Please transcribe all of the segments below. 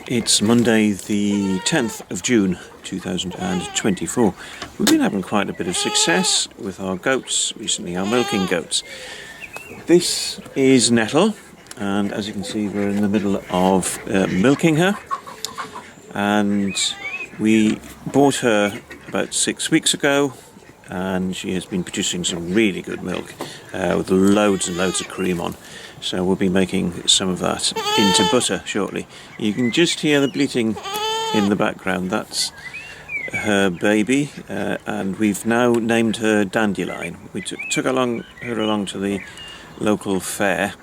It's Monday the 10th of June 2024. We've been having quite a bit of success with our goats recently, our milking goats. This is Nettle, and as you can see we're in the middle of milking her, and we bought her about 6 weeks ago, and she has been producing some really good milk with loads and loads of cream on. So we'll be making some of that into butter shortly. You can just hear the bleating in the background. That's her baby, and we've now named her Dandelion. We took her along to the local fair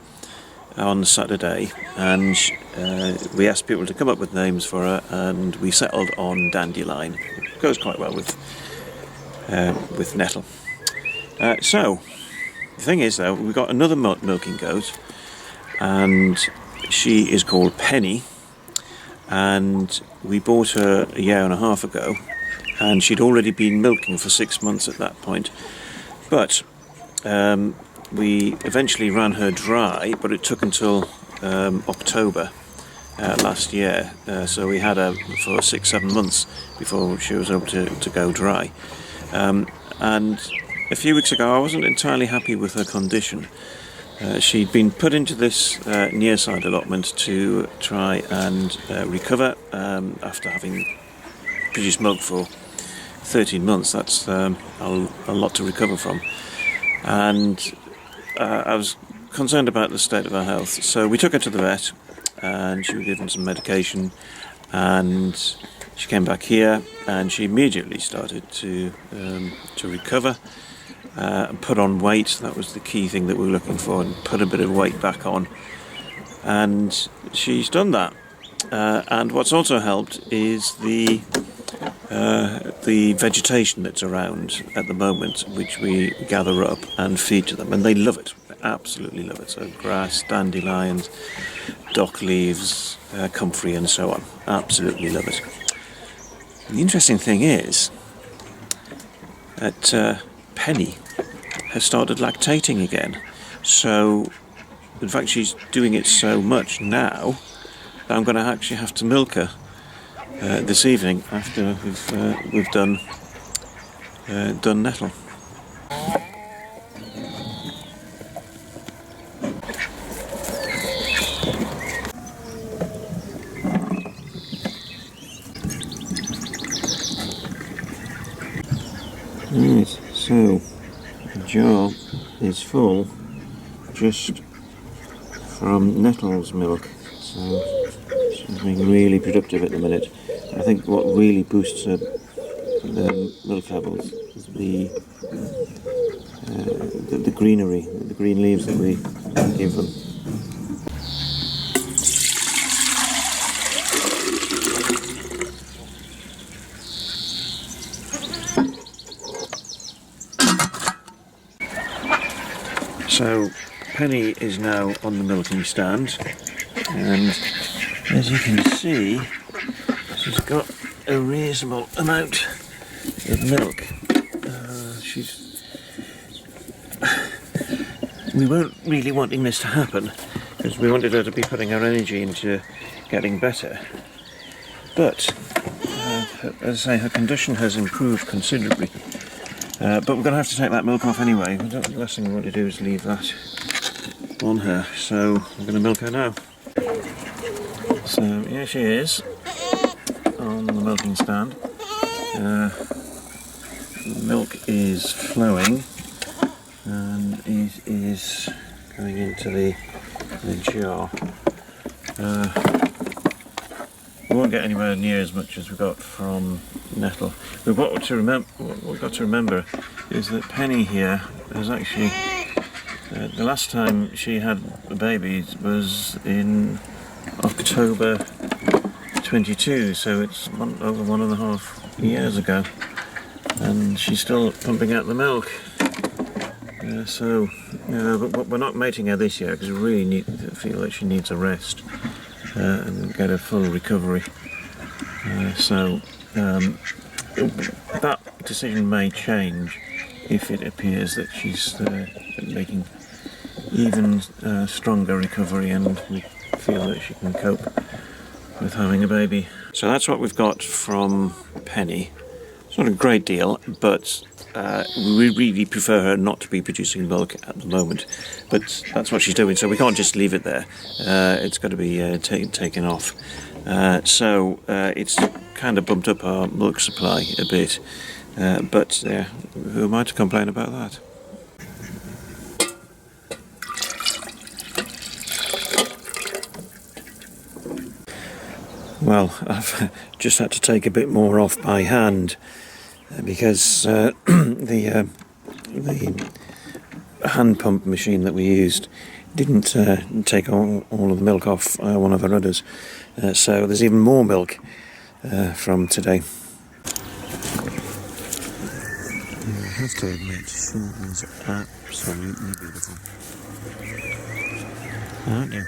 on Saturday, and we asked people to come up with names for her, and we settled on Dandelion. It goes quite well with Nettle. So the thing is, though, we've got another milking goat, and she is called Penny, and we bought her a year and a half ago, and she'd already been milking for 6 months at that point. But we eventually ran her dry, but it took until October last year, so we had her for 6-7 months before she was able to go dry. And a few weeks ago I wasn't entirely happy with her condition. She'd been put into this near side allotment to try and recover after having produced milk for 13 months. That's a lot to recover from, and I was concerned about the state of her health, so we took her to the vet and she was given some medication, and she came back here and she immediately started to recover and put on weight. That was the key thing that we were looking for, and put a bit of weight back on, and she's done that. And what's also helped is the vegetation that's around at the moment, which we gather up and feed to them, and they love it. They absolutely love it. So grass, dandelions, dock leaves, comfrey and so on. Absolutely love it. The interesting thing is that Penny has started lactating again. So, in fact, she's doing it so much now that I'm going to actually have to milk her this evening after we've done Nettle. Right, so the jar is full just from Nettle's milk, so she's being really productive at the minute. I think what really boosts her milk levels is the greenery, the green leaves that we give them. So Penny is now on the milking stand, and as you can see, she's got a reasonable amount of milk. We weren't really wanting this to happen, because we wanted her to be putting her energy into getting better. But as I say, her condition has improved considerably. But we're going to have to take that milk off anyway. The last thing we want to do is leave that on her, so we're going to milk her now. So here she is on the milking stand. Milk is flowing, and it is going into the jar. We won't get anywhere near as much as we got from Nettle. But what we've got to remember is that Penny here is actually the last time she had the babies was in October 22, so it's over 1.5 years ago, and she's still pumping out the milk. But we're not mating her this year because we really feel that she needs a rest and get a full recovery. That decision may change if it appears that she's making even stronger recovery, and we feel that she can cope with having a baby. So that's what we've got from Penny. It's not a great deal, but we really prefer her not to be producing milk at the moment. But that's what she's doing, so we can't just leave it there. It's got to be taken off. So it's kind of bumped up our milk supply a bit. But who am I to complain about that? Well, I've just had to take a bit more off by hand because the hand pump machine that we used didn't take all of the milk off one of our udders. So there's even more milk from today. I have to admit, she is absolutely beautiful. Aren't you?